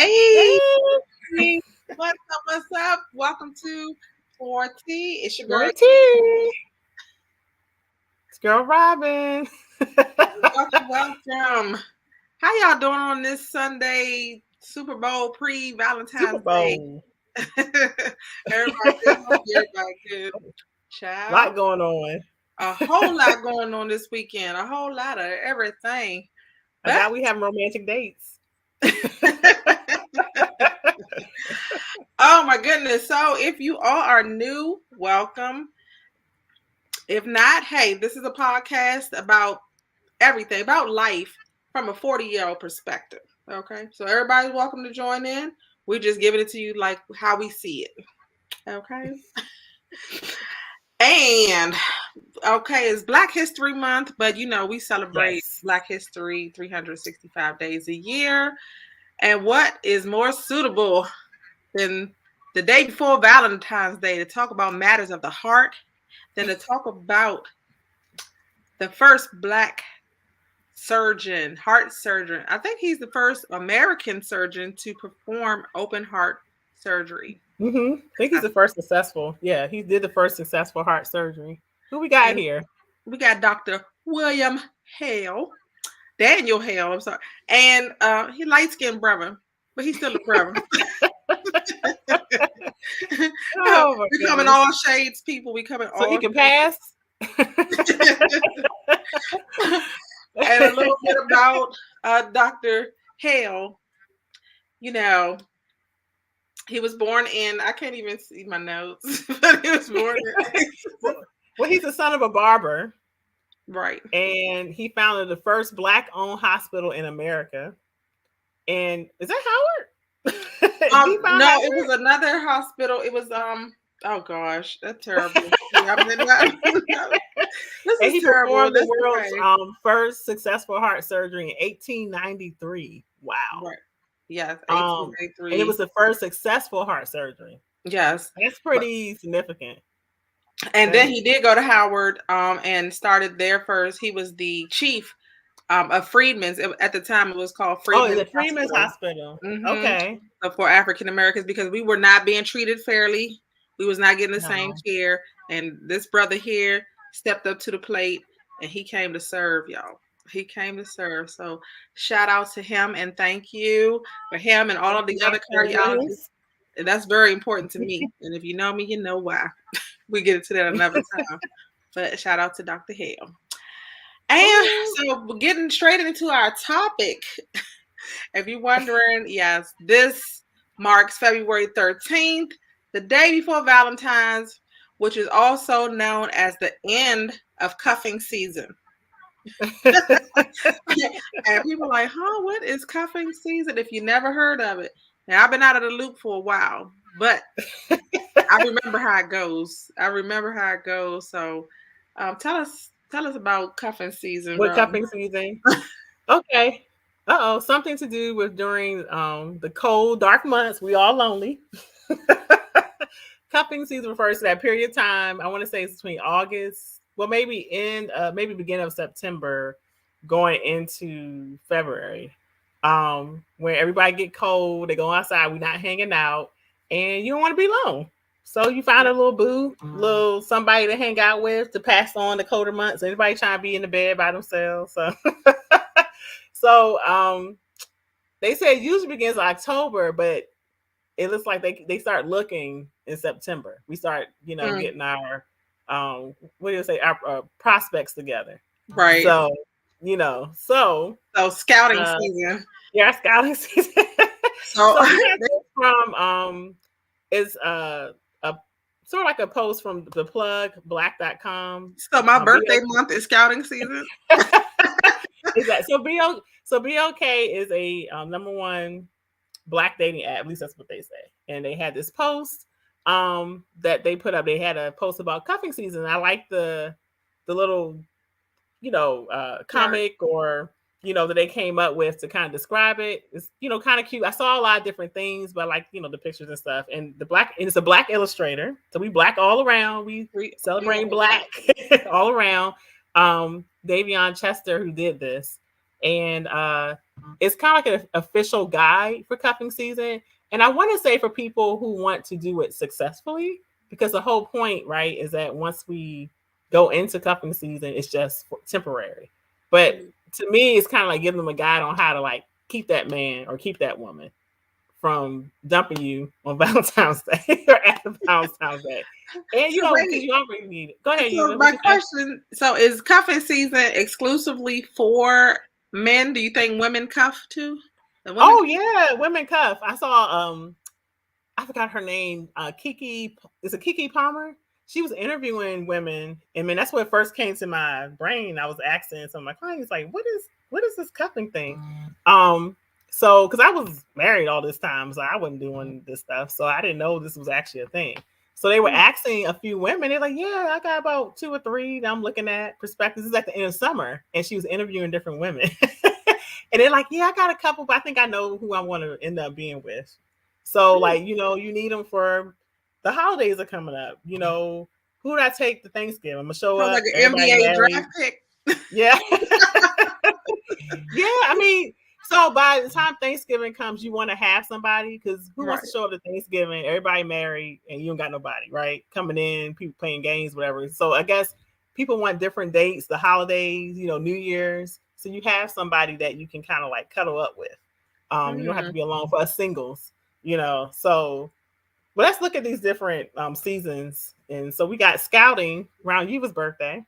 Hey, Hey, what's up? What's up? Welcome to 40. It's your girl. Valentine. It's girl Robin. Welcome. How y'all doing on this Sunday, Super Bowl Super pre-Valentine's Day? Bowl. Everybody good? Hope everybody good. Lot Child, going on. a whole lot going on this weekend. A whole lot of everything. I doubt we have romantic dates. Oh my goodness. So if you all are new, welcome. If not, hey, this is a podcast about everything, about life from a 40-year-old perspective. Okay. So everybody's welcome to join in. We're just giving it to you like how we see it. Okay. And okay, it's Black History Month, but we celebrate Yes. Black History 365 days a year. And what is more suitable than the day before Valentine's Day to talk about matters of the heart than to talk about the first Black surgeon, heart surgeon. I think he's the first American surgeon to perform open heart surgery. I think he's the first successful. Yeah, he did the first successful heart surgery. Who we got And here? we got Dr. William Hale, Daniel Hale, I'm sorry. And he light-skinned brother, but he's still a brother. Oh, we come in all shades, people. We come in all so he can pass. And a little bit about Dr. Hale. He was born in, I can't even see my notes, but he was born in. Well, he's the son of a barber. Right. And he founded the first Black-owned hospital in America. And is that Howard? No, it was another hospital. It was oh gosh, that's terrible. This is terrible. The world's first successful heart surgery in 1893. Wow. Right. Yes, 1893. And it was the first successful heart surgery. Yes. That's pretty significant. And then he did go to Howard and started there first. He was the chief of Freedmen's. At the time, it was called Freedmen's. Oh, the Freedmen's Hospital. Mm-hmm. Okay. For African Americans, because we were not being treated fairly. We was not getting the same care. And this brother here stepped up to the plate and he came to serve, y'all. He came to serve. So shout out to him and thank you for him and all of the other cardiologists. And that's very important to me. And if you know me, you know why. We get into that another time. But shout out to Dr. Hale. And so we're getting straight into our topic. If you're wondering, yes, this marks February 13th, the day before Valentine's, which is also known as the end of cuffing season. And people are like, what is cuffing season? If you never heard of it. Now, I've been out of the loop for a while, but I remember how it goes. So tell us about cuffing season. What cuffing season? Okay. Something to do with during the cold, dark months. We all lonely. Cuffing season refers to that period of time. I want to say it's between August, well, maybe beginning of September, going into February, where everybody get cold. They go outside. We're not hanging out, and you don't want to be alone. So you find a little boo, little somebody to hang out with to pass on the colder months. Anybody trying to be in the bed by themselves. So they say it usually begins in October, but it looks like they start looking in September. We start, getting our our prospects together. Right. So, so scouting season. Yeah, scouting season. So from is a sort of like a post from the plug black.com. So my birthday month is scouting season. Is that so BOK is a number one Black dating app, at least that's what they say. And they had this post that they put up. They had a post about cuffing season. I like the little comic or that they came up with to kind of describe it. It's kind of cute. I saw a lot of different things, but like the pictures and stuff. And it's a Black illustrator, so we Black all around. We celebrating Black all around. Davion Chester, who did this, and it's kind of like an official guide for cuffing season. And I want to say for people who want to do it successfully, because the whole point, right, is that once we go into cuffing season, it's just temporary. But to me, it's kind of like giving them a guide on how to like keep that man or keep that woman from dumping you on Valentine's Day or after Valentine's Day. And So because wait. you already need it. Go ahead, So you. What my you say? question, so is cuffing season exclusively for men? Do you think women cuff too? The women Oh yeah, women cuff. I saw I forgot her name. Kiki is it Kiki Palmer? She was interviewing women, and man, that's what first came to my brain. I was asking some of my clients, like, what is this cuffing thing? Um, so because I was married all this time, so I wasn't doing this stuff, so I didn't know this was actually a thing. So they were asking a few women. They're like, "Yeah, I got about two or three that I'm looking at perspectives." This is at the end of summer, and she was interviewing different women, and they're like, "Yeah, I got a couple, but I think I know who I want to end up being with." So, like, you need them for the holidays are coming up. Who did I take to Thanksgiving? I'm gonna show sounds like up, an everybody NBA married. draft pick. Yeah. Yeah, I mean, so by the time Thanksgiving comes, you want to have somebody because who wants Right. to show up to Thanksgiving? Everybody married and you don't got nobody, right? Coming in, people playing games, whatever. So I guess people want different dates, the holidays, New Year's. So you have somebody that you can kind of like cuddle up with. You don't have to Mm. be alone for us singles. So but let's look at these different seasons. And so we got scouting around Yuva's birthday.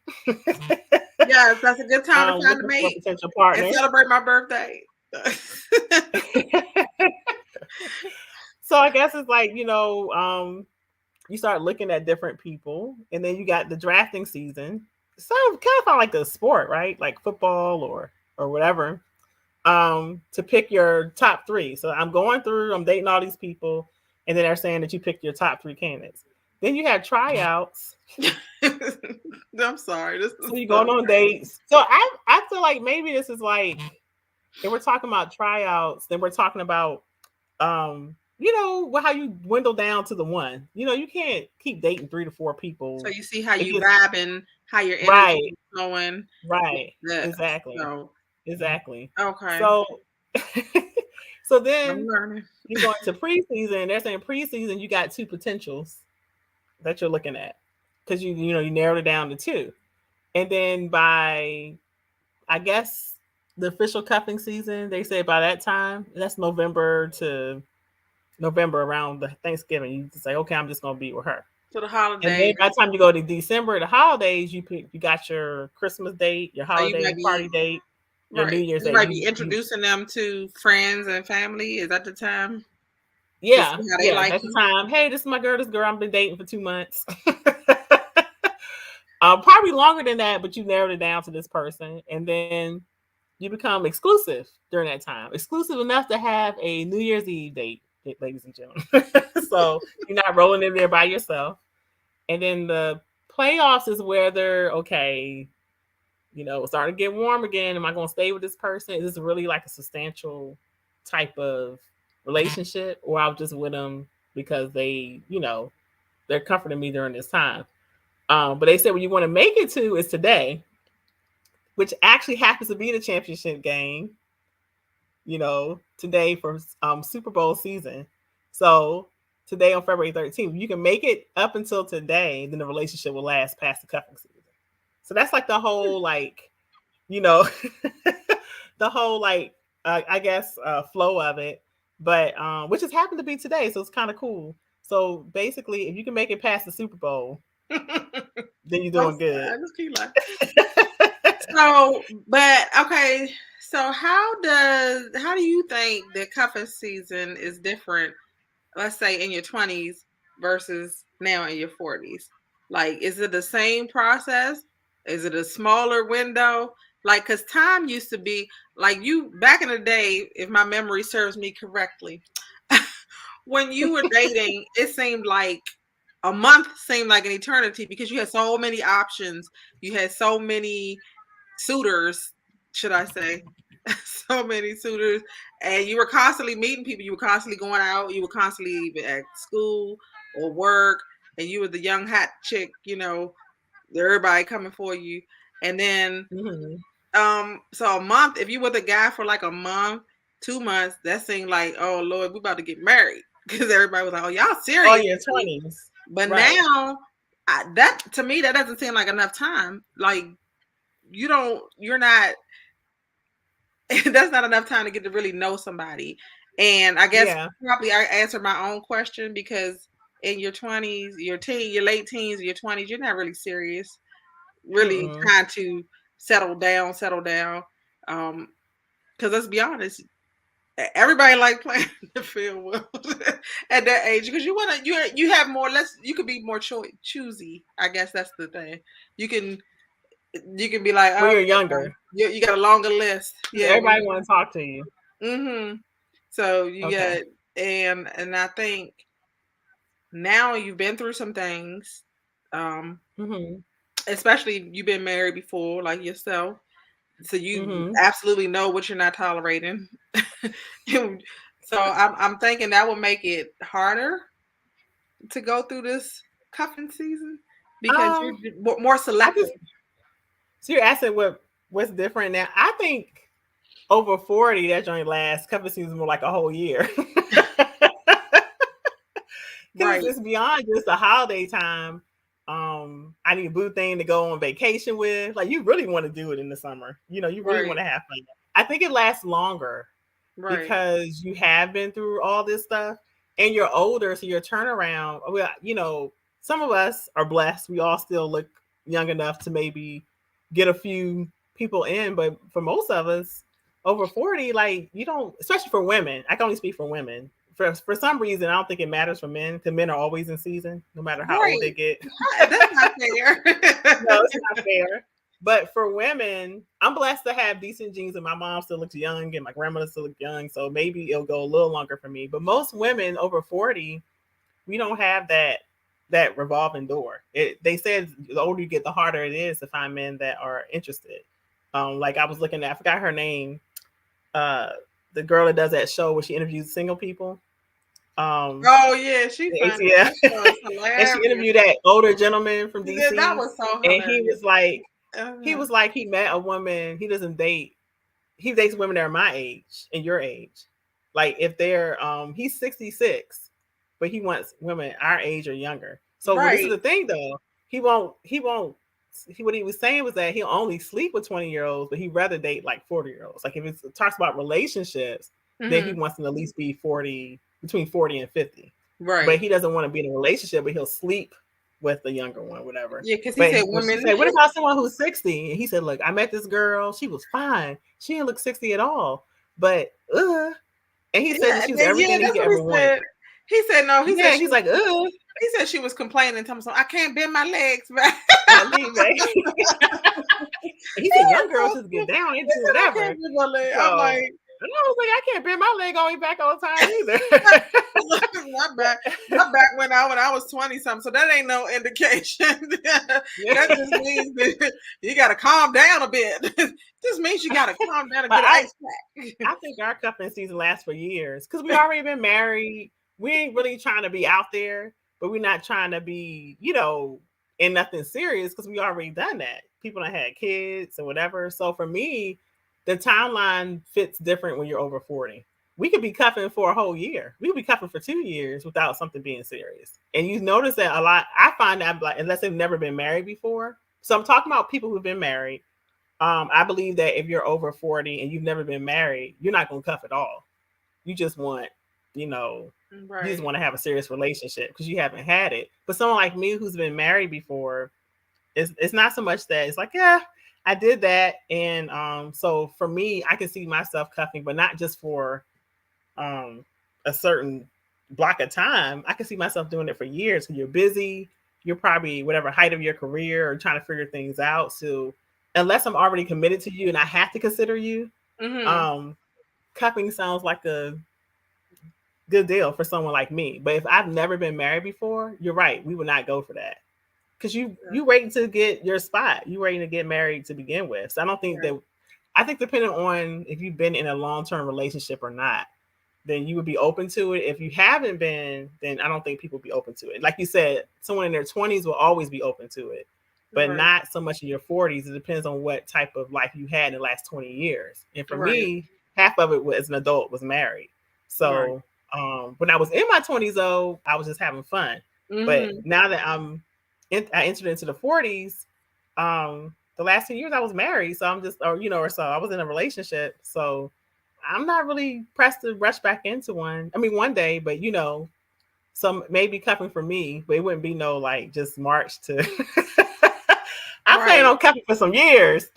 Yes, that's a good time to find a Looking for a mate potential and partner. celebrate my birthday. So I guess it's like, you start looking at different people, and then you got the drafting season. So kind of like a sport, right? Like football or whatever. To pick your top three. So I'm going through, I'm dating all these people, and then they're saying that you picked your top three candidates. Then you have tryouts. I'm sorry. This So is you're so going on dates. So I feel like maybe this is like if we're talking about tryouts, then we're talking about how you dwindle down to the one. You can't keep dating 3 to 4 people. so you see how It you gets vibing, how your energy right, is flowing. right, The exactly, so exactly. okay, So, so I'm then learning. you go into preseason. They're saying preseason you got two potentials that you're looking at because you narrowed it down to two, and then by I guess the official cuffing season, they say by that time that's November to November around the Thanksgiving. You just say, okay, I'm just gonna be with her. To the And then holidays. by the time you go to December, the holidays, you got your Christmas date, your So you might holiday party be date, your New right. Year's You date. might be You introducing them to friends and family. Is that the time to see yeah, how they yeah, like that's the you? time. Hey, this is my girl. This girl I've been dating for 2 months. Probably longer than that, but you narrowed it down to this person, and then you become exclusive during that time. Exclusive enough to have a New Year's Eve date, ladies and gentlemen. So you're not rolling in there by yourself. And then the playoffs is where they're okay, it's starting to get warm again. Am I going to stay with this person? Is this really like a substantial type of relationship? Or I was just with them because they're comforting me during this time. But they said when you want to make it to is today, which actually happens to be the championship game, today for Super Bowl season. So today on February 13th, you can make it up until today, then the relationship will last past the cuffing season. So that's like the whole you know, the whole I guess flow of it, but which has happened to be today, so it's kind of cool. So basically, if you can make it past the Super Bowl, then you're I'm doing sorry, good. I just keep laughing. So, but okay. So how do you think the cuffing season is different? Let's say in your 20s versus now in your 40s. Like, is it the same process? Is it a smaller window? Like, because time used to be like you back in the day, if my memory serves me correctly, when you were dating, it seemed like a month seemed like an eternity because you had so many options. You had so many suitors, should I say. So many suitors, and you were constantly meeting people. You were constantly going out. You were constantly at school or work, and you were the young hot chick, everybody coming for you. And then Mhm. So a month, if you with a guy for like a month, 2 months, that seemed like, oh Lord, we about to get married because everybody was like, oh y'all Oh, serious. your 20s. But Right. now, that to me that doesn't seem like enough time. Like you're not. That's not enough time to get to really know somebody. And I guess Yeah. probably I answered my own question because in your 20s, your late teens, your 20s, you're not really serious, really Mm-mm. trying to settle down. Um, because let's be honest, everybody like playing the field well at that age because you have more less you could be more choosy. I guess that's the thing. You can you can be like, When oh, you're younger, you got a longer list. Yeah, when everybody want to talk to you. mm-hmm. So you Okay. get and I think now you've been through some things, um, Mm-hmm. especially you've been married before, like yourself. So you Mm-hmm. absolutely know what you're not tolerating. So I'm thinking that will make it harder to go through this cuffing season because you're Um, more I selective. just so you're asking what's different now. I think over 40, that joint lasts couple seasons more like a whole year. Because Right, it's beyond just the holiday time. I need a boo thing to go on vacation with. Like you really want to do it in the summer. You really want right, to have fun. I think it lasts longer right, because you have been through all this stuff and you're older, so your turnaround. Well, some of us are blessed. We all still look young enough to maybe get a few people in, but for most of us over 40, like you don't, especially for women. I can only speak for women. For some reason, I don't think it matters for men because men are always in season, no matter how old they right. get. That's not fair. No, it's not fair. But for women, I'm blessed to have decent genes, and my mom still looks young, and my grandmother still looks young. So maybe it'll go a little longer for me. But most women over 40, we don't have that revolving door. They said the older you get, the harder it is to find men that are interested. Like I was looking at, I forgot her name. Uh, the girl that does that show where she interviews single people. Um, Oh yeah, she the funny. ATL. That show is And she hilarious. interviewed that older gentleman from That DC, was so and hilarious. he Uh-huh. was like he met a woman. He dates women that are my age and your age. Like if they're he's 66, but he wants women our age or younger. So well, this is Right. the thing though. What he was saying was that he'll only sleep with 20-year-olds, but he'd rather date like 40-year-olds. Like if it talks about relationships, then he Hmm. wants them to at least be 40, between 40 and 50. But Right. he doesn't want to be in a relationship, but he'll sleep with the younger one, whatever. Yeah, because he But said when she women. said, "What about someone who's 60?" And he said, "Look, I met this girl. She was fine. She didn't look 60 at all. But and he said that she was Yeah, everything he that's could what he ever want. said. He said no. He said Yeah, she he's was. like, ugh, He said she was complaining. Telling me, I can't bend my legs back. my leave And he said, young girls just get down, they He do said I whatever. can't bend my leg. I'm So like, and I was like, I can't bend my leg all the way back all the time either. my back, my back went out when I was 20 something. So that ain't no indication. That just means that you got to calm down a bit. This means you got to calm down and But get an ice pack. I think our cuffing season lasts for years because we already been married. We ain't really trying to be out there, but we're not trying to be, in nothing serious because we already done that. People that had kids or whatever. So for me, the timeline fits different when you're over 40. We could be cuffing for a whole year. We could be cuffing for 2 years without something being serious. And you notice that a lot. I find that like unless they've never been married before. So I'm talking about people who've been married. I believe that if you're over 40 and you've never been married, you're not going to cuff at all. You just want, you know, you just Right. want to have a serious relationship because you haven't had it. But someone like me who's been married before, it's not so much that it's like, yeah, I did that. And so for me, I can see myself cuffing, but not just for um, a certain block of time. I can see myself doing it for years because you're busy. You're probably whatever height of your career or trying to figure things out. So unless I'm already committed to you and I have to consider you, Mm-hmm. um, cuffing sounds like a good deal for someone like me. But if I've never been married before, you're right. We would not go for that because you waiting to get your spot. You waiting to get married to begin with. So I don't think Right. that. I think depending on if you've been in a long term relationship or not, then you would be open to it. If you haven't been, then I don't think people would be open to it. Like you said, someone in their 20s will always be open to it. but Right. not so much in your 40s. It depends on what type of life you had in the last 20 years. And for Right. me, half of it was as an adult was married. Right. So when I was in my 20s, though, I was just having fun. But Mm-hmm. now that I entered into the 40s, the last 10 years I was married. So I'm just, or so I was in a relationship. So I'm not really pressed to rush back into one. I mean, one day, but some maybe cuffing for me, but it wouldn't be no like just March to. I plan Right. on cuffing for some years.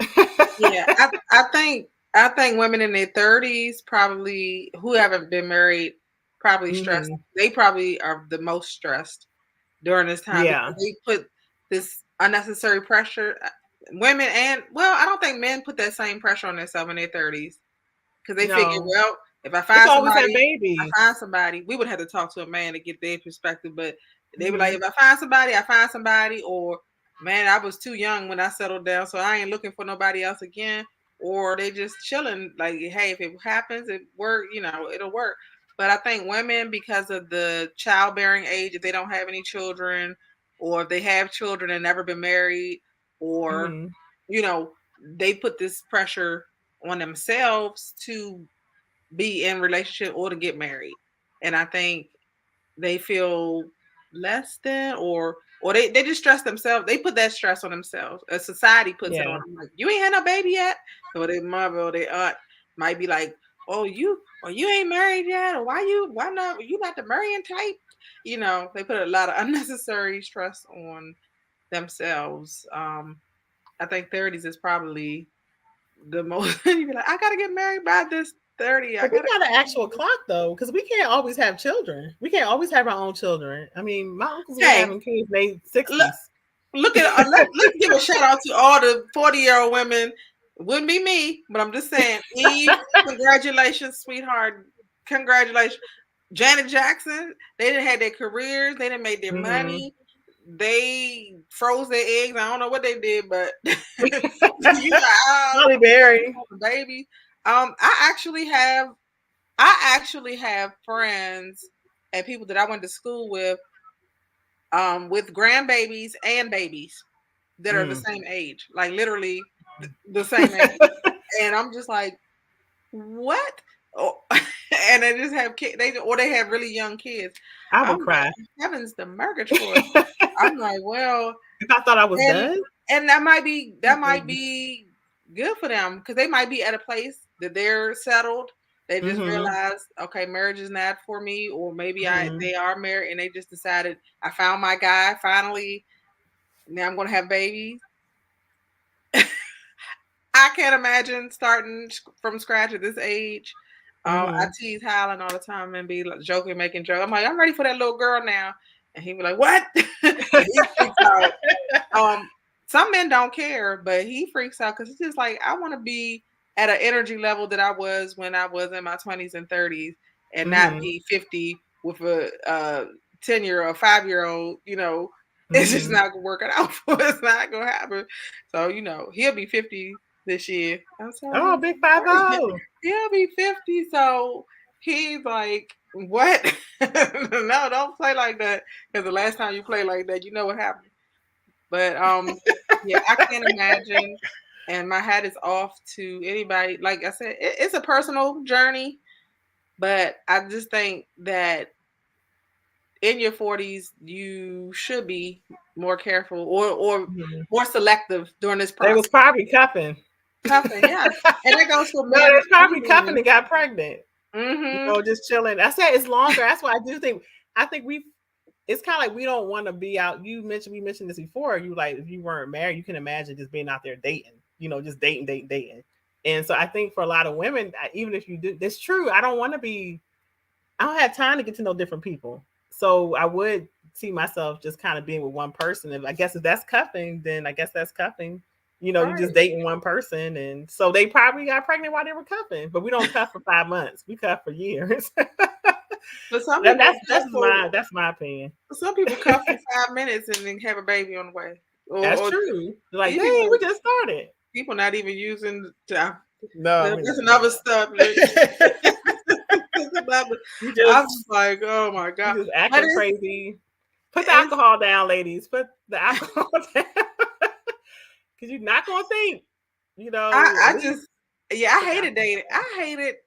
Yeah. I think women in their 30s probably who haven't been married probably stressed. Hmm. They probably are the most stressed during this time Yeah. because they put this unnecessary pressure. Women and well, I don't think men put that same pressure on themselves in their 30s because they figure, No, well, if I they find can always have somebody, babies. I find somebody. We would have to talk to a man to get their perspective, but they were like, Hmm. if I find somebody, I find somebody, or man, I was too young when I settled down, so I ain't looking for nobody else again. Or they just chilling, like, hey, if it happens, it work, it'll work. But I think women, because of the childbearing age, if they don't have any children, or if they have children and never been married, or Hmm. you know, they put this pressure on themselves to be in relationship or to get married. And I think they feel less than or they just stress themselves. They put that stress on themselves. A society puts it on Yeah. them. Like, you ain't had no baby yet. Or their mother or their aunt might be like, oh, you ain't married yet, or why not you not the marrying type? They put a lot of unnecessary stress on themselves. I think 30s is probably the most you be like, I gotta get married by this 30. I But we gotta got an actual clock though, because we can't always have children. We can't always have our own children. I mean, my uncles was hey, having kids in their look 60s. look at let's give a shout out to all the 40-year-old women. Wouldn't be me, but I'm just saying, Eve, congratulations, sweetheart. Congratulations. Janet Jackson, they didn't have their careers, they didn't make their Hmm. money, they froze their eggs. I don't know what they did, but you know, Holly Berry. baby. I actually have friends and people that I went to school with grandbabies and babies that are the Mm. same age, like literally the same age. And I'm just like, what? Oh, and they just have kids, they have really young kids. I I'm would like, cry. heavens the Murgatroyd. I'm like, well, If I thought I was and done. and that might Mm-mm. be good for them because they might be at a place that they're settled. They just Mhm. realized, okay, marriage is not for me, or maybe Mhm. they are married and they just decided, I found my guy finally. Now I'm gonna have babies. I can't imagine starting from scratch at this age. I Mhm. tease Howland all the time and be like, joking, making jokes. I'm like, I'm ready for that little girl now, and he be like, what? And he freaks out. Um, some men don't care, but he freaks out because it's just like, I want to be at an energy level that I was when I was in my 20s and 30s, and not Mhm. be 50 with a 10-year or 5-year-old. It's just Mhm. not gonna work out for us. It's not gonna happen. So he'll be 50 this year. I'm sorry, Oh, he's big 5-0. he'll be 50. So he's like, what? No, don't play like that. Because the last time you play like that, you know what happened. But yeah, I can't imagine. And my hat is off to anybody. Like I said, it's a personal journey, but I just think that in your 40s you should be more careful or Mhm. more selective during this They was process. probably cuffing. Cuffing, yeah, and that goes for No, men they and probably cuffing women. and got pregnant. Mm-hmm. Just chilling. I said it's longer. That's why I do think. I think we. It's kind of like we don't want to be out. We mentioned this before. You like if you weren't married, you can imagine just being out there dating. Just dating, dating, dating. And so I think for a lot of women, even if you do, it's true. I don't want to be. I don't have time to get to know different people. So I would see myself just kind of being with one person. And I guess if that's cuffing, then I guess that's cuffing. You just Right. dating one person. And so they probably got pregnant while they were cuffing. But we don't cuff for 5 months. We cuff for years. But some And people that's cuff that's for my that's my opinion. some people cuff for 5 minutes and then have a baby on the way. That's Or true. Like, these people dang, we just started. people not even using No, I that's mean, another stuff. no. Another, we I'm just just like, oh my we god. just But acting it's crazy. Put the it's alcohol down, ladies. Put the alcohol down. because you're not gonna think, at I least just, yeah, I the guy. hated dating.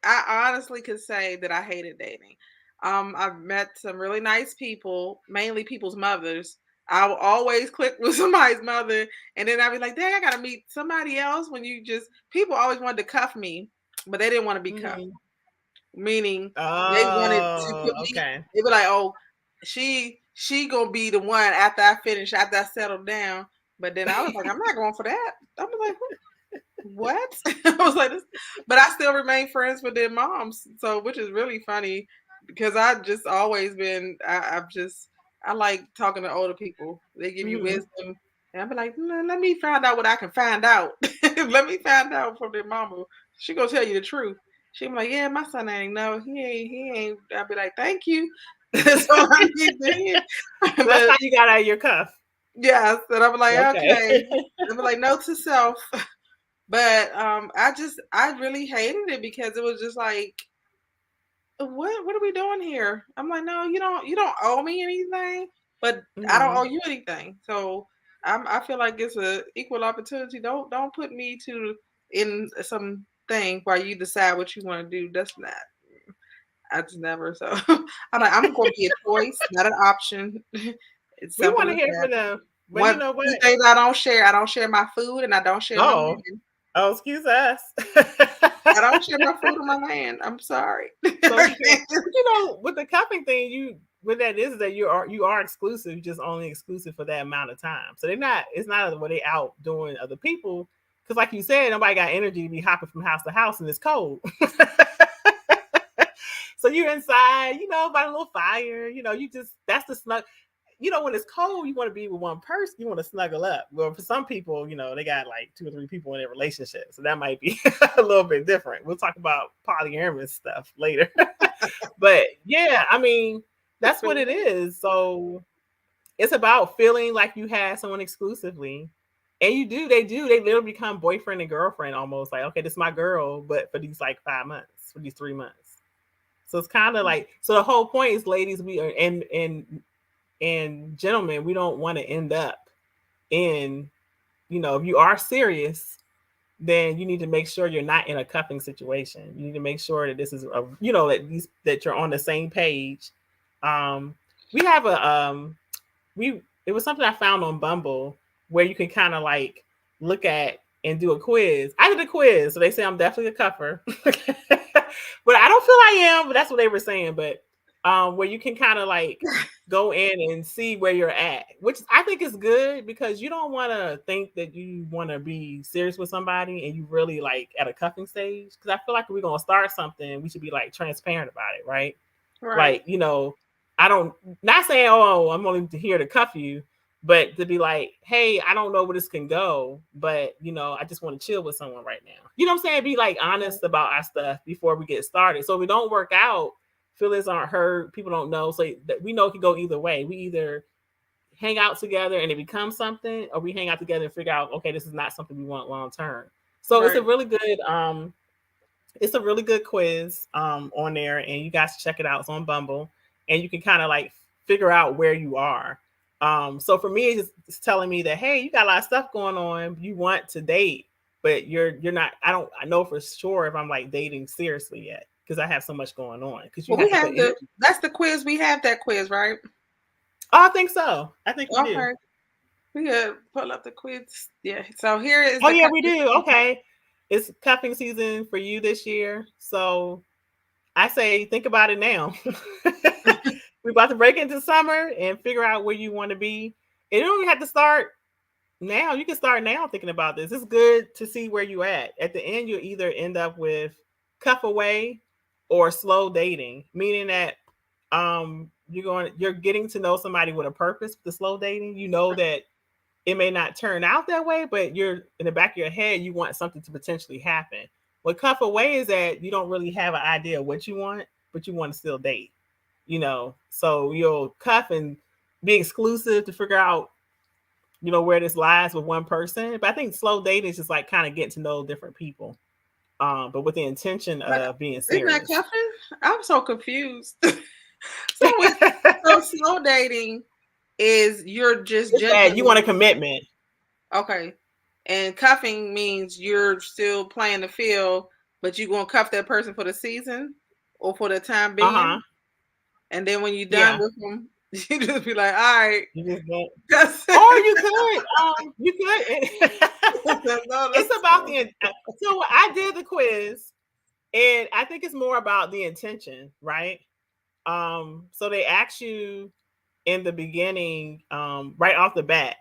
I honestly could say that I hated dating. I've met some really nice people, mainly people's mothers. I will always click with somebody's mother, and then I'd be like, "Dang, I gotta meet somebody else." When you just people always wanted to cuff me, but they didn't want to be cuffed. Mm-hmm. Meaning they wanted to Oh, put me. okay. They were like, "Oh, she gonna be the one after I finish, after I settle down." But then I was like, "I'm not going for that." I was like, what? I was like, this, but I still remain friends with their moms. So, which is really funny because I just always been, I've just, I like talking to older people. They give you Mm-hmm. wisdom. And I'll be like, let me find out what I can find out. Let me find out from their mama. She gonna tell you the truth. She be like, yeah, my son ain't no, he ain't. I'll be like, thank you. That's all I need to hear. So that's But how you got out of your cuff. yes, and I'm like, Okay. okay. I'm like, note to self. But I really hated it because it was just like, what are we doing here? I'm like, no, you don't owe me anything, but I don't Mm-hmm. owe you anything. So I feel like it's a equal opportunity. Don't put me to in some thing while you decide what you want to do. That's not. I just never. So I'm going to be a choice, not an option. It's We simple want to as hear that. from them, but you One know two what? things I don't share. I don't share my food, and I don't share my Oh, man. oh, excuse us. I don't share my food with my man. I'm sorry. So you can, but with the cuffing thing, what that is that you are exclusive, just only exclusive for that amount of time. So they're not. It's not where they out doing other people. Because like you said, nobody got energy to be hopping from house to house and it's cold. So you're inside, by a little fire. You just that's the snug. When it's cold, you want to be with one person. You want to snuggle up. Well, for some people, they got like two or three people in their relationship, so that might be a little bit different. We'll talk about polyamorous stuff later. But yeah, I mean, that's what it is. So it's about feeling like you had someone exclusively. And they literally become boyfriend and girlfriend almost like, okay, this is my girl, but for these like 5 months, for these 3 months. So it's kind of like, so the whole point is, ladies, we are, and gentlemen, we don't want to end up in, if you are serious, then you need to make sure you're not in a cuffing situation. You need to make sure that this is at least that you're on the same page. Um, we have it was something I found on Bumble where you can kind of like look at and do a quiz. I did a quiz, so they say I'm definitely a cuffer, but I don't feel I am. But that's what they were saying. But where you can kind of like go in and see where you're at, which I think is good because you don't want to think that you want to be serious with somebody and you really like at a cuffing stage. Because I feel like if we're gonna start something, we should be like transparent about it, right? Right. Like, I don't, not saying, oh, I'm only here to cuff you, but to be like, hey, I don't know where this can go, but I just want to chill with someone right now. You know what I'm saying? Be like Right. honest about our stuff before we get started. So if we don't work out, feelings aren't hurt, people don't know. So that we know it can go either way. We either hang out together and it becomes something, or we hang out together and figure out, okay, this is not something we want long term. So Right. it's a really good quiz on there, and you guys check it out. It's on Bumble, and you can kind of like figure out where you are. So for me, it's telling me that, hey, you got a lot of stuff going on. You want to date, but you're not. I know for sure if I'm like dating seriously yet because I have so much going on. Because you Well, have we to put have energy. that's the quiz. We have that quiz, right? Oh, I think so. I think we do. Okay. We gotta pull up the quiz. Yeah. So here is Oh the yeah, we cuffing do. season. Okay, it's cuffing season for you this year. So I say think about it now. We're about to break into summer and figure out where you want to be. And you don't even have to start now. You can start now thinking about this. It's good to see where you at. At the end, you'll either end up with cuff away or slow dating, meaning that you're getting to know somebody with a purpose. The slow dating, you know that it may not turn out that way, but you're in the back of your head, you want something to potentially happen. What cuff away is that you don't really have an idea of what you want, but you want to still date. So you'll cuff and be exclusive to figure out, where this lies with one person. But I think slow dating is just like kind of getting to know different people, but with the intention But of being isn't that serious. cuffing? I'm so confused. So with so slow dating is you're just It's that you want a genuinely commitment. okay. And cuffing means you're still playing the field, but you're gonna cuff that person for the season or for the time being. Uh-huh. And then when you're done Yeah. with them, you just be like, all right, You just don't. that's Or it. you could. No, It's that's about the. So I did the quiz, and I think it's more about the intention, right? So they ask you in the beginning, right off the bat,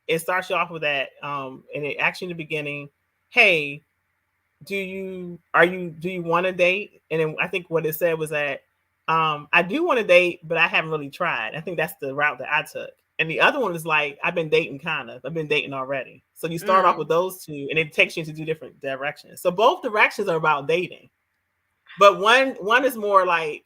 it starts you off with that, and it asks you in the beginning, hey, do you want to date? And then I think what it said was that I do want to date, but I haven't really tried. I think that's the route that I took. And the other one is like, I've been dating kind of. I've been dating already. So you start off with mm, those two and it takes you into two different directions. So both directions are about dating. But one is more like,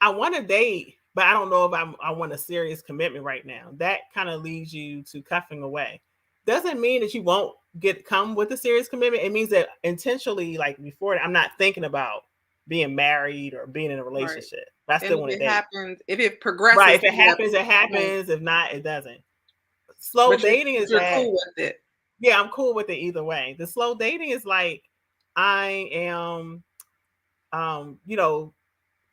I want to date, but I don't know if I want a serious commitment right now. That kind of leads you to cuffing away. Doesn't mean that you won't come with a serious commitment. It means that intentionally, like before, I'm not thinking about being married or being in a right. relationship. But I And still if want to it date. happens, if it Right. progresses If it to that happens, it point, happens. If not, it doesn't. Slow but you're dating is you're that, cool with it. yeah, I'm cool with it either way. The slow dating is like, I am, you know,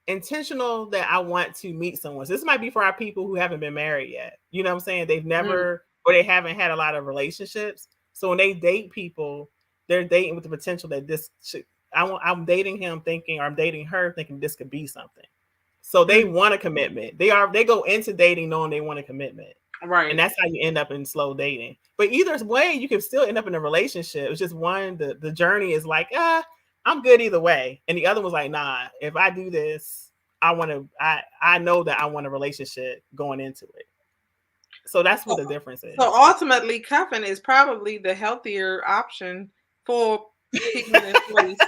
intentional that I want to meet someone. So this might be for our people who haven't been married yet. You know what I'm saying? They've Mm, never, or they haven't had a lot of relationships. So when they date people, they're dating with the potential that this should, I'm dating him thinking, or I'm dating her thinking this could be something. So they mm, want a commitment. They go into dating knowing they want a commitment. And right. that's how you end up in slow dating. But either way, you can still end up in a relationship. It's just one, the journey is like, I'm good either way. And the other was like, nah, if I do this, I know that I want a relationship going into it. So that's what So, the difference so is. ultimately, cuffing is probably the healthier option for people in place.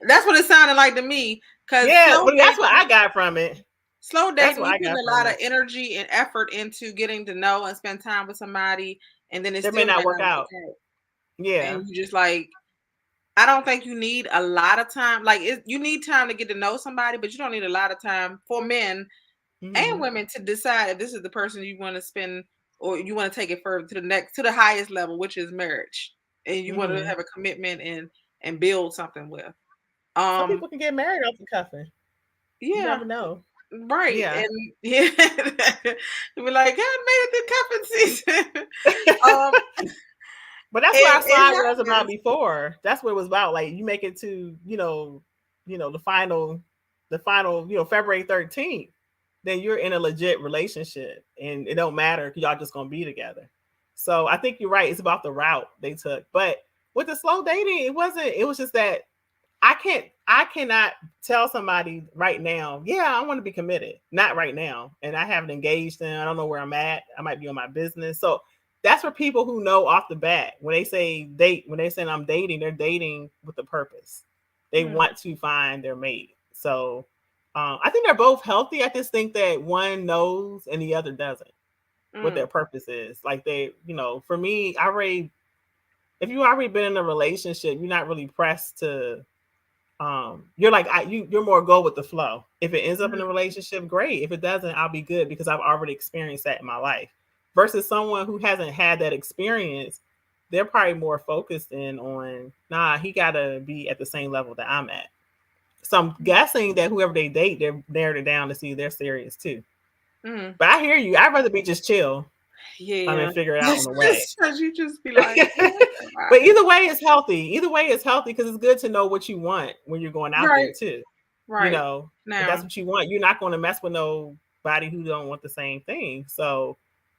That's what it sounded like to me. Because Yeah, but that's what I got from it. slow That's dating, what you I put got a from lot of it. energy and effort into getting to know and spend time with somebody, and then it That may still not might work not work out. out. Yeah. And you just like, I don't think you need a lot of time. Like, you need time to get to know somebody, but you don't need a lot of time for men and Hmm. women to decide if this is the person you want to spend or you want to take it further to the next, to the highest level, which is marriage, and you want to Hmm. have a commitment and build something with. Some Um, people can get married off the cuffing. You yeah, never know. right, Yeah. and yeah, be like, God made it the cuffing season. um, But that's what it our it slide was about happens. before. That's what it was about. Like you make it to, the final, February 13th, then you're in a legit relationship and it don't matter because y'all just gonna be together. So I think you're right. It's about the route they took. But with the slow dating, it was just that I cannot tell somebody right now, yeah, I want to be committed. Not right now. And I haven't engaged them. I don't know where I'm at. I might be on my business. So that's for people who know off the bat. When they say date, when they say I'm dating, they're dating with a purpose. They Mm, want to find their mate. So I think they're both healthy. I just think that one knows and the other doesn't what their mm, purpose is. Like for me, if you already been in a relationship, you're not really pressed to you're like you're more go with the flow. If it ends up in a mm, relationship, great. If it doesn't, I'll be good because I've already experienced that in my life. Versus someone who hasn't had that experience, they're probably more focused in on, nah, he gotta be at the same level that I'm at. So I'm guessing that whoever they date, they're narrowed it down to see they're serious too. mm. But I hear you. I'd rather be just chill. Yeah, Figure it out on just the way. because you just be like, But either way is healthy. Either way is healthy because it's good to know what you want when you're going out there right, too. right If that's now. what you want, you're not going to mess with nobody who don't want the same thing. So,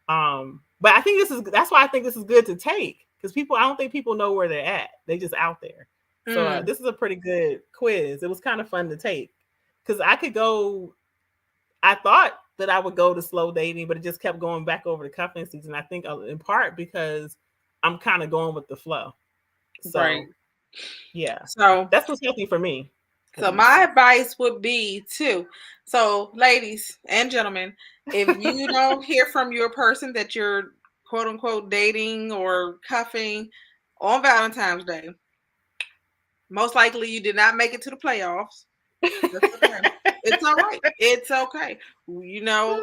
but I think that's why I think this is good to take because I don't think people know where they're at. They just out there. So Mm, this is a pretty good quiz. It was kind of fun to take because I could go. I thought that I would go to slow dating, but it just kept going back over the cuffing season. I think in part because I'm kind of going with the flow. right. So yeah, So, that's what's healthy for me, at so least. my advice would be to, so ladies and gentlemen, if you don't hear from your person that you're quote unquote dating or cuffing on Valentine's Day, most likely you did not make it to the playoffs. That's okay. It's all right. It's okay. You know,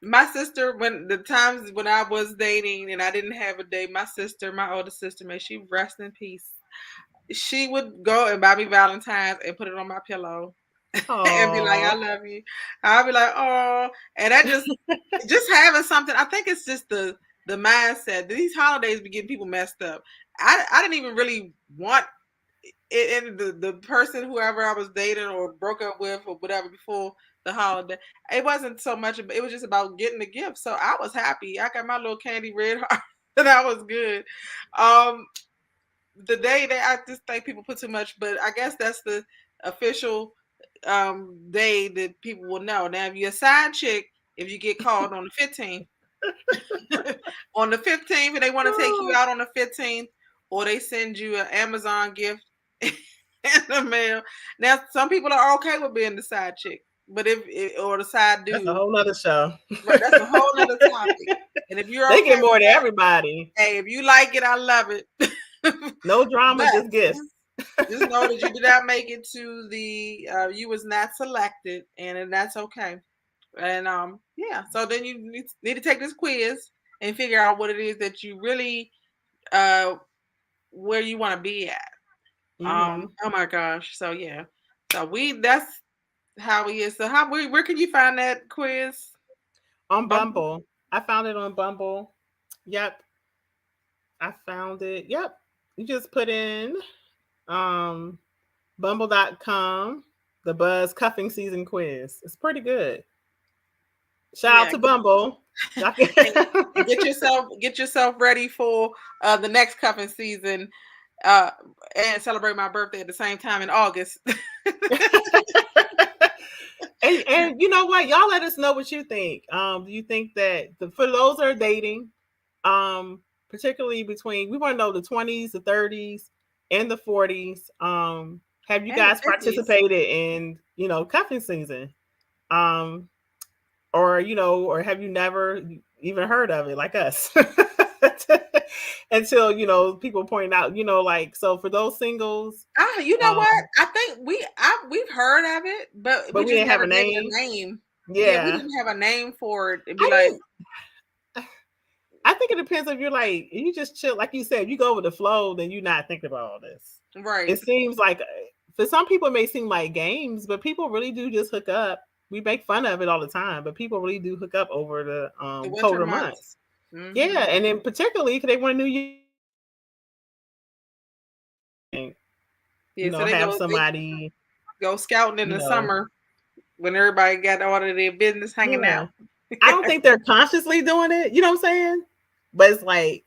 my sister, when the times when I was dating and I didn't have a date, my sister, my older sister, may she rest in peace. She would go and buy me Valentine's and put it on my pillow and be like, Oh, "I love you." I'll be like, "Oh," and that just having something. I think it's just the mindset. These holidays be getting people messed up. I didn't even really want it, and the person whoever I was dating or broke up with or whatever before the holiday, it wasn't so much. It was just about getting the gift. So I was happy. I got my little candy red heart, and that was good. Um, the day that I just think people put too much, but I guess that's the official day that people will know. Now, if you're a side chick, if you get called on the 15th, on the 15th, and they want to take you out on the 15th, or they send you an Amazon gift in the mail. Now, some people are okay with being the side chick, but or the side that's a dude, whole nother show. right? That's a whole other topic. And if you're They okay get more with to that, everybody. hey, if you like it, I love it. No drama, But just gifts. just know that you did not make it to the you was not selected, and that's okay. And yeah, so then you need to take this quiz and figure out what it is that you really uh where you want to be at. Hmm. Oh my gosh. So yeah. So that's how we is. So where can you find that quiz? On Bumble? Bumble. I found it on Bumble. Yep. I found it. Yep. You just put in um bumble.com the Buzz cuffing season quiz. It's pretty good. Shout out Yeah. to Bumble. Y'all And, and get yourself ready for the next cuffing season uh and celebrate my birthday at the same time in August. and you know what? Y'all let us know what you think. Do you think that for those that are dating, particularly between we want to know the 20s, the 30s, and the 40s. Have you And the guys 50s. participated in, cuffing season? Um, or or have you never even heard of it like us? Until, people point out, like, so for those singles, Ah, you know what? I think we've heard of it, but we but we just didn't have never a gave it name. a name. Yeah, we Yeah. didn't have a name for it. It'd be I like, mean, I think it depends if you're like, you just chill, like you said, you go with the flow, then you're not thinking about all this. right, It seems like for some people it may seem like games, but people really do just hook up. We make fun of it all the time, but people really do hook up over the the winter colder months. months. Hmm. Yeah, and then particularly because they want a new year, Yeah, so have somebody, go scouting in you the know, summer when everybody got all of their business hanging out. yeah. I don't think they're consciously doing it, you know what I'm saying? But it's like,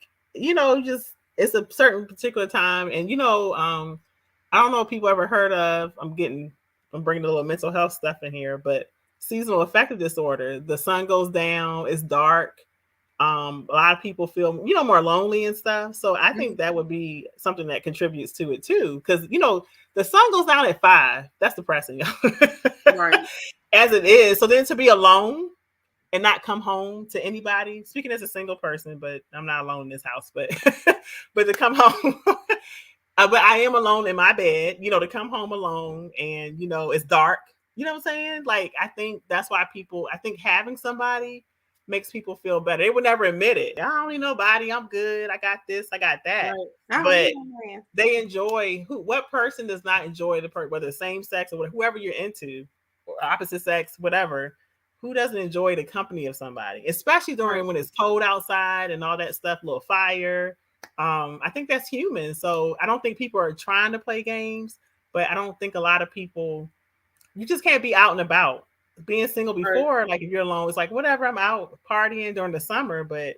just it's a certain particular time. And I don't know if people ever heard of, I'm bringing a little mental health stuff in here, but seasonal affective disorder. The sun goes down, it's dark. A lot of people feel, more lonely and stuff. So I think that would be something that contributes to it too. Cause the sun goes down at 5. That's depressing, Right, as it is. So then to be alone and not come home to anybody, speaking as a single person, but I'm not alone in this house, but but to come home, but I am alone in my bed, to come home alone and it's dark. You know what I'm saying? Like, I think that's why I think having somebody makes people feel better. They would never admit it. I don't need nobody. I'm good. I got this. I got that. right. I don't need But no man. they enjoy what person does not enjoy whether same sex or whoever you're into, or opposite sex, whatever. Who doesn't enjoy the company of somebody, especially Right, during when it's cold outside and all that stuff, little fire. I think that's human. So I don't think people are trying to play games, but I don't think a lot of people, you just can't be out and about. Being single right. before, like if you're alone, it's like whatever, I'm out partying during the summer, but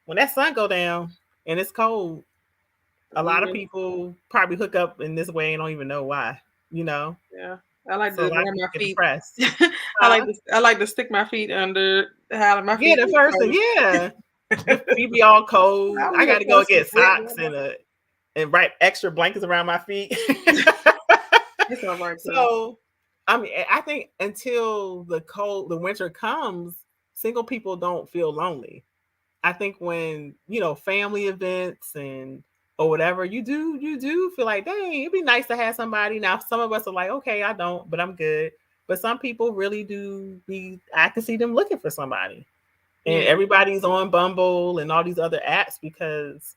when that sun go down and it's cold, a lot of Yeah, people probably hook up in this way and don't even know why, you know? yeah. I like So a to lot of warm people my get feet. depressed. I Huh? like to stick my feet under how my Yeah, feet the get person, cold. yeah. Your feet be all cold. I I was gotta gonna go put some get brick socks on and wrap extra blankets around my feet. It's all right though. So, I mean, I think until the winter comes, single people don't feel lonely. I think when, family events and or whatever, you do feel like, dang, it'd be nice to have somebody. Now, some of us are like, okay, I don't, but I'm good. But some people really do I can see them looking for somebody. and Yeah. everybody's on Bumble and all these other apps because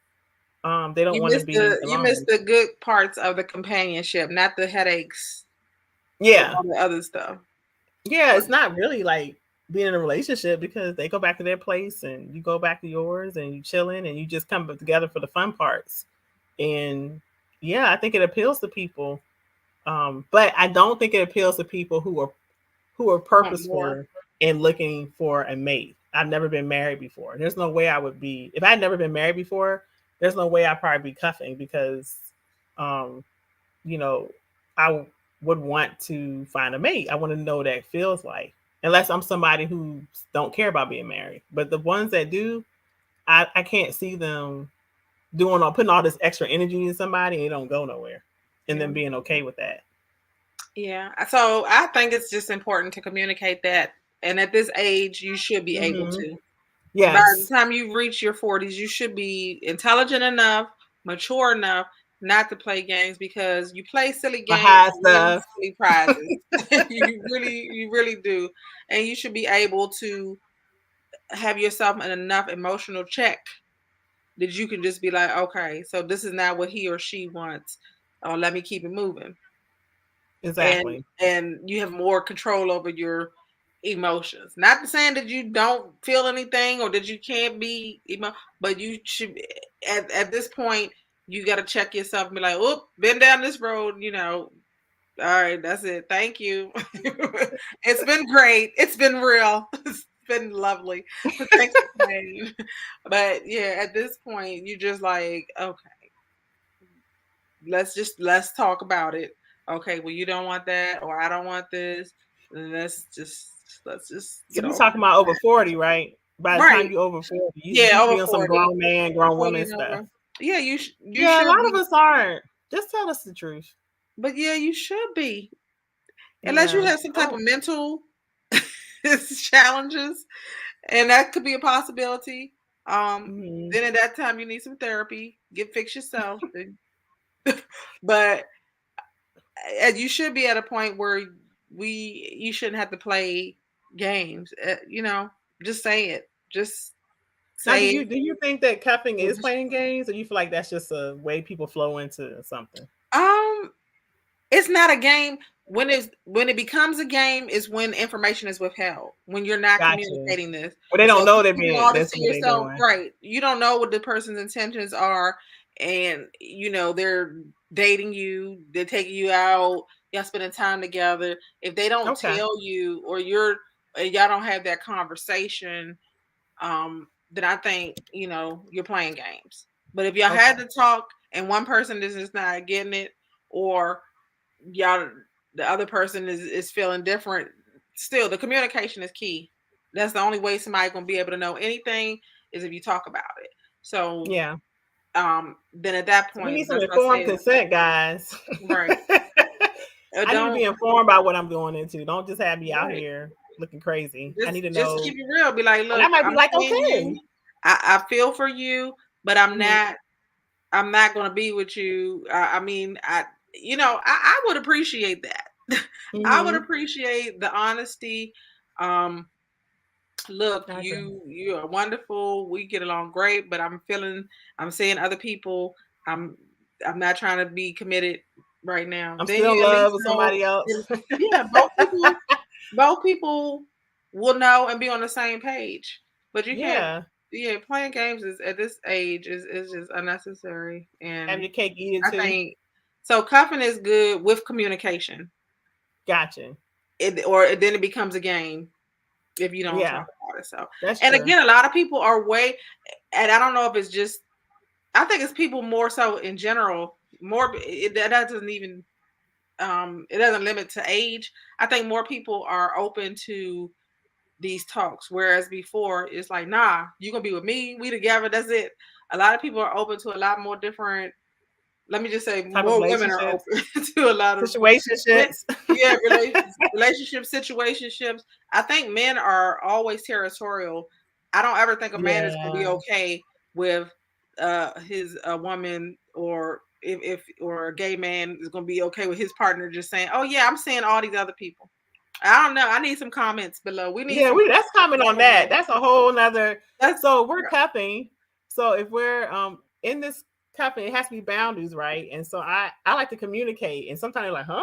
they don't want to be You missed alone. the good parts of the companionship, not the headaches of Yeah, all the other stuff. yeah, it's not really like being in a relationship because they go back to their place and you go back to yours and you chilling and you just come together for the fun parts. And yeah, I think it appeals to people. But I don't think it appeals to people who are Want more. purposeful in looking for a mate. I've never been married before. There's no way I would be if I had never been married before. There's no way I'd probably be cuffing because, um, you know, I would want to find a mate. I want to know what that feels like. Unless I'm somebody who don't care about being married. But the ones that do, I can't see them doing all putting all this extra energy in somebody and it don't go nowhere. And Yeah. then being okay with that. Yeah. So I think it's just important to communicate that. And at this age, you should be able Mm-hmm. to. By the Yes. time you reach your 40s, you should be intelligent enough, mature enough not to play games because you play silly A games high and win stuff. silly prizes. You really do. And you should be able to have yourself an enough emotional check that you can just be like, okay, so this is not what he or she wants. Oh, let me keep it moving. Exactly. And you have more control over your emotions. Not saying that you don't feel anything or that you can't be but you should at this point you got to check yourself and be like, "Oop, been down this road, you know. All right, that's it. Thank you. It's been great. It's been real. It's been lovely. Thanks for playing." But yeah, at this point, you just like, okay, let's talk about it. Okay, well, you don't want that, or I don't want this. Then let's So get we over talking about over that. 40, right? By the time Right. you over 40, you Yeah, should over be on some 40. grown man, grown 40 woman and stuff. over. Yeah, you Yeah, a should lot of be. us aren't. Just tell us the truth. But yeah, you should be. Unless you Yeah. have some type Oh. of mental challenges, and that could be a possibility. Um, Hmm. then at that time you need some therapy. Get fix yourself. But you should be at a point where you shouldn't have to play games. Just say it. Just Now, say it. do you think that cuffing Or is playing games, or you feel like that's just a way people flow into something? um, it's not a game. When it becomes a game is when information is withheld. When you're not Gotcha. communicating this. Well, they So don't if know you they're keep being all this that's to what they're yourself, doing. right? You don't know what the person's intentions are, and they're dating you, they're taking you out, y'all spending time together. If they don't Okay. tell you, or y'all don't have that conversation, then I think you're playing games. But if y'all had Okay. to talk and one person is just not getting it, or y'all the other person is feeling different, still the communication is key. That's the only way somebody's gonna be able to know anything is if you talk about it. So Yeah. then at that So we point, need some that's what I informed say. consent, guys. Right. I need to be Don't informed about what I'm going into. Don't just have me out right. here looking crazy. I need to Just know. keep it real. Be like, And I look, might be I'm like, seeing okay. you. I feel for you, but Hmm. I'm not gonna be with you. I mean, I would appreciate that. I would Hmm. appreciate the honesty. Um, Look, I agree. you are wonderful. We get along great, but I'm seeing other people. I'm I'm not trying to be committed right now. I'm Then still in you at love least with know, somebody else. yeah, both people will know and be on the same page. But you can't, Yeah. yeah, playing games is at this age is just unnecessary. Have And your cake, eat it I too. think so. Cuffing is good with communication. Gotcha. Or then it becomes a game if you don't Yeah, talk about it. So, that's and true. again, a lot of people are and I don't know if it's just, I think it's people more so in general, that doesn't even, it doesn't limit to age. I think more people are open to these talks, whereas before it's like, nah, you're gonna be with me, we together, that's it. A lot of people are open to a lot more different, let me just say Type of more women are relationships, open to a lot of situationships. yeah, relationships, situationships. I think men are always territorial. I don't ever think a man is going to be Yeah. okay with his woman, or if or a gay man is going to be okay with his partner just saying, "Oh yeah, I'm seeing all these other people." I don't know. I need some comments below. We need Yeah, some we let's comment on that. comments. That's a whole nother. That's So we're cupping. So if we're in this cupping, it has to be boundaries, right? And so I like to communicate, and sometimes they're like, huh?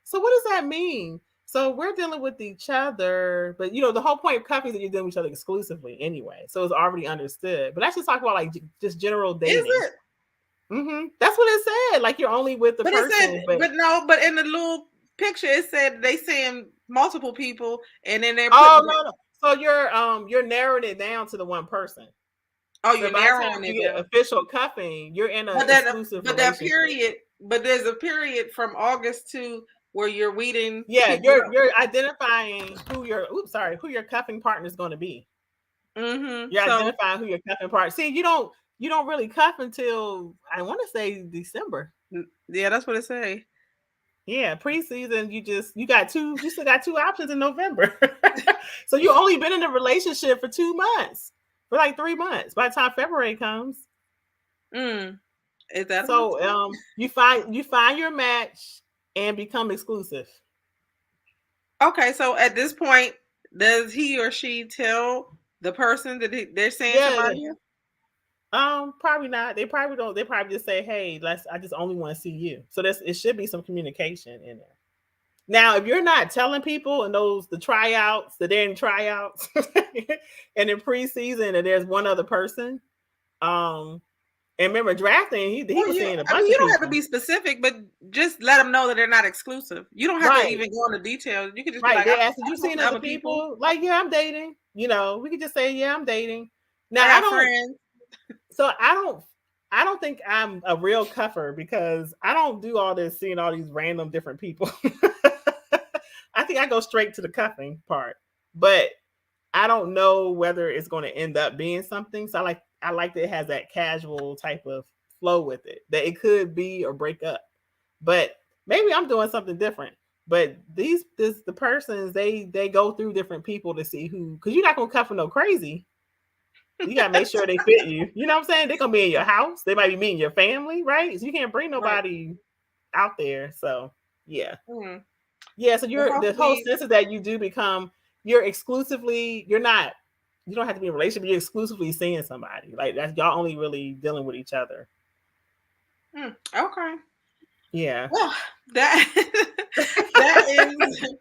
So what does that mean? So we're dealing with each other, but the whole point of cupping is that you're dealing with each other exclusively anyway. So it's already understood. But let's just talk about like just general is dating. it? That's what it said. Like you're only with the But it said, person, but but no, but in the little picture it said they saying multiple people, and then they're oh putting. no, no. So you're narrowing it down to the one person. Oh, So you're by the time narrowing you it get down. official cuffing, you're in an But that, exclusive but that relationship. period, but there's a period from August to where you're weeding Yeah, people you're up. you're identifying who your cuffing partner is going to be. You're So identifying who your cuffing partner. See, you don't really cuff until I want to say December. yeah, that's what it say. Yeah, preseason. You still got two options in November. So you only been in a relationship for 2 months, for like 3 months. By the time February comes, Mm. Is that about so time? you find your match and become exclusive. Okay, so at this point, does he or she tell the person that they're saying Yeah, somebody else? probably not. They probably don't. They probably just say, "Hey, let's. I just only want to see you." So it should be some communication in there. Now, if you're not telling people and the tryouts, that they're in tryouts, and in preseason, and there's one other person, um, and remember drafting, he Well, was you, seeing a I mean, bunch of you don't have to people. be specific, but just let them know that they're not exclusive. You don't have to Right, even go into details. You can just be right. like, They asked, "Did you I talk seen to other other people. people?" Like, yeah, I'm dating. We could just say, "Yeah, I'm dating." I Now, I got don't. friends. So I don't think I'm a real cuffer because I don't do all this seeing all these random different people. I think I go straight to the cuffing part. But I don't know whether it's going to end up being something. So I like that it has that casual type of flow with it. That it could be or break up. But maybe I'm doing something different. But the persons they go through different people to see who, because you're not gonna cuff no crazy. You gotta make sure they fit you. You know what I'm saying? They're gonna be in your house. They might be meeting your family, right? So you can't bring Right. nobody out there. So yeah. Mm. Yeah. So Well, the whole hopefully, sense is that you do become you're exclusively, you're not, you don't have to be in a relationship, you're exclusively seeing somebody. Like that's y'all only really dealing with each other. okay. Yeah. Well, that that is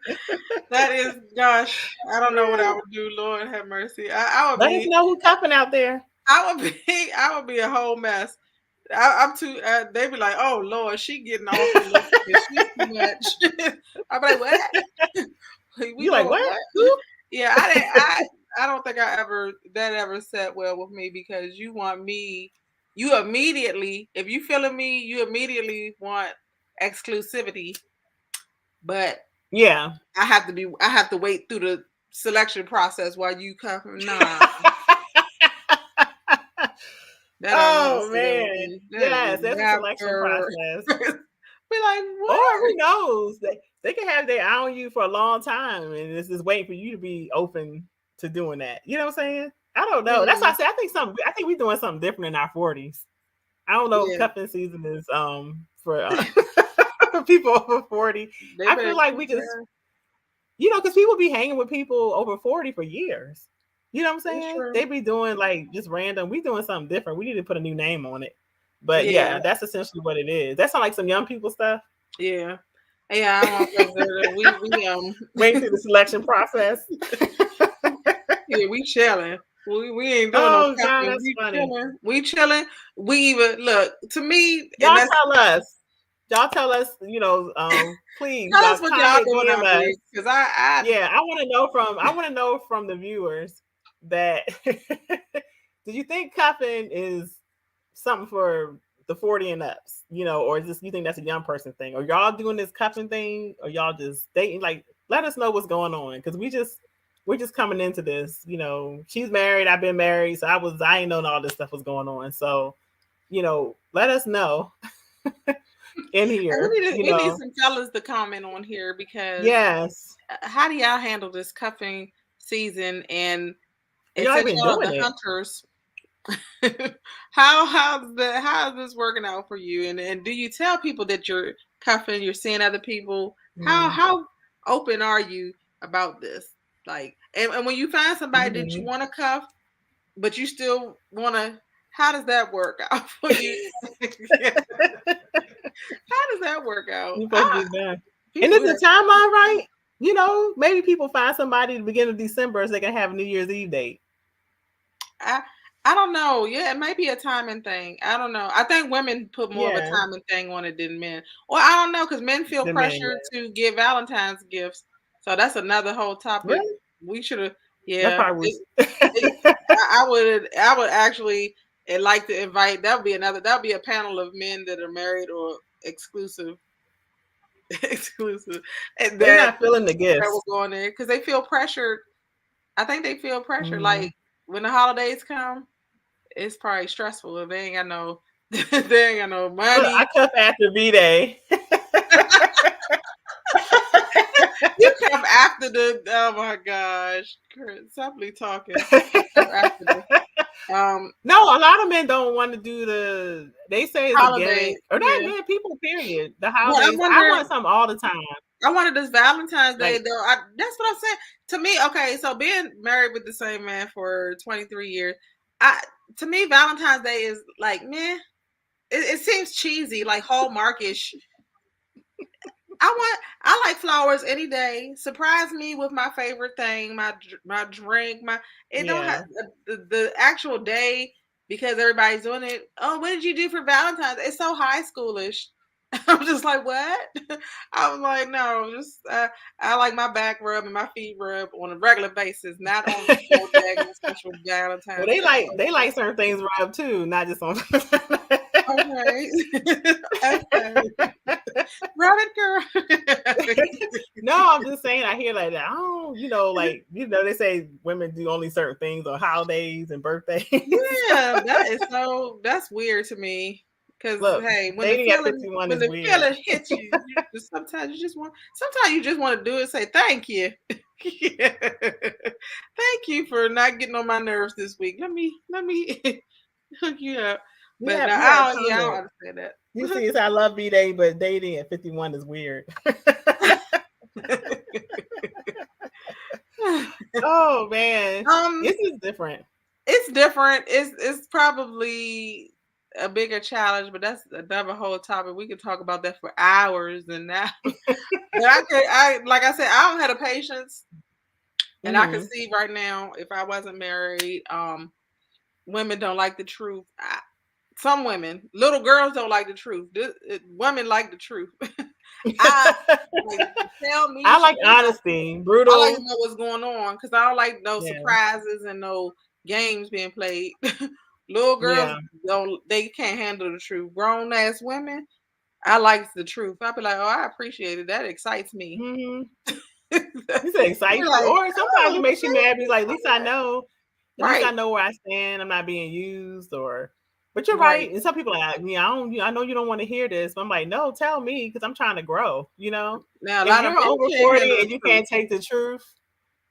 that is. Gosh, I don't know what I would do. Lord have mercy. I would Let us be. know who's cupping out there. I would be. I would be a whole mess. I'm too. They be like, "Oh Lord, she getting off a little bit. She's too much." I'm like, "What? We You like doing what? what?" Who? Yeah, I didn't. I don't think that ever sat well with me because you want me. You immediately, if you feeling me, you immediately want exclusivity. But Yeah. I have to wait through the selection process while you come. Nah, that don't never Oh sit well with man. me. That is Yes, there's a selection never. process. Be like, Or what? who knows? They can have their eye on you for a long time and it's just waiting for you to be open to doing that. You know what I'm saying? I don't know. That's why I Mm, say I think we're doing something different in our 40s. I don't know if yeah, cuffing season is for for people over 40. they I better feel like we keep just their. because people be hanging with people over 40 for years. You know what I'm It's saying? true. They be doing like just random. We doing something different. We need to put a new name on it. But Yeah, yeah, that's essentially what it is. That sounds like some young people stuff. yeah, yeah. I don't think that Wait through the selection process. yeah, we chilling. We ain't doing no Oh God, cuffing. that's We funny. chilling. We chilling. We even look to me, and Y'all that's tell us. Y'all tell us. Please, tell y'all us what y'all comment, doing DM out there us. because I Yeah, I want to know from the viewers that do you think cuffing is something for the 40 and ups, or is this you think that's a young person thing? Or y'all doing this cuffing thing, or y'all just dating? Like, let us know what's going on because we're just coming into this. She's married, I've been married, so I ain't known all this stuff was going on. So, let us know in and here. we need some fellas to comment on here because Yes. how do y'all handle this cuffing season? And it Y'all said been y'all are doing the it. hunters. How is this working out for you? And do you tell people that you're cuffing? You're seeing other people. Mm. How? open are you about this? Like, and when you find somebody that you Mhm. want to cuff, but you still want to, how does that work out for you? How does that work out? You're supposed to be done. And People is have, the timeline right? You know, maybe people find somebody at the beginning of December so they can have a New Year's Eve date. I, I don't know. Yeah, it might be a timing thing. I don't know. I think women put more of a Yeah, timing thing on it than men. Or I don't know, because men feel the men. pressure Yeah. to give Valentine's gifts. So that's another whole topic. Really? We should have. That Yeah, probably was. it, I would actually like to invite. That would be another. That would be a panel of men that are married or exclusive, exclusive, and They that not feeling the will gifts. go in there because they feel pressured. I think they feel pressure. Mm. Like when the holidays come, it's probably stressful if they ain't got no they ain't got no Look, money. I cuff after V Day. You come after the, oh my gosh. Simply talking. You come after the No, a lot of men don't want to do the. They say it's a holiday. gimmick, or not Yeah. men, people. Period. The Well, I holidays. I wonder want something all the time. I wanted this Valentine's Day Like, though. That's what I'm saying. To me, okay, so being married with the same man for 23 years, I to me Valentine's Day is like, man, it seems cheesy, like Hallmarkish. I like flowers any day. Surprise me with my favorite thing, my drink, my it don't have yeah. the actual day because everybody's doing it. Oh, what did you do for Valentine's? It's so high schoolish. I'm just like, what? I was like, no, just I like my back rub and my feet rub on a regular basis, not on no daggone special Well, Valentine's Day. they like certain things rub too, not just on. Okay, okay, rub it, girl. No, I'm just saying. I hear like that. Oh, like they say women do only certain things on holidays and birthdays. Yeah, that's weird to me. Cause Look, hey, dating at 51 when is the weird. feeling hits you, sometimes you just want to do it. Say thank you, yeah. Thank you for not getting on my nerves this week. Let me hook you up. But no, You have a I don't comment. understand You see, it's I love B-Day, but dating at 51 is weird. that. Oh man, um, this is different. it's different. It's probably a bigger challenge, but that's another whole topic. We could talk about that for hours and now. But I like I said, I don't have the patience, and I can Hmm. see right now if I wasn't married, women don't like the truth. Some women, little girls don't like the truth. Women like the truth. I like tell me, I show like me. honesty, I like to brutal. know what's going on because I don't like no Yeah, surprises and no games being played. Little girls yeah. don't, they can't handle the truth. Grown ass women, I like the truth. I'll be like, oh, I appreciate it. That excites me. Hmm. You're This excites you, like, or sometimes it oh, makes you mad. Because like, at least I know. At least I right, know where I stand. I'm not being used, or. But you're right. right. And some people are like, I don't. I know you don't want to hear this. But I'm like, no, tell me because I'm trying to grow. Now a If lot of you're men over can't 40 handle the and you truth. can't take the truth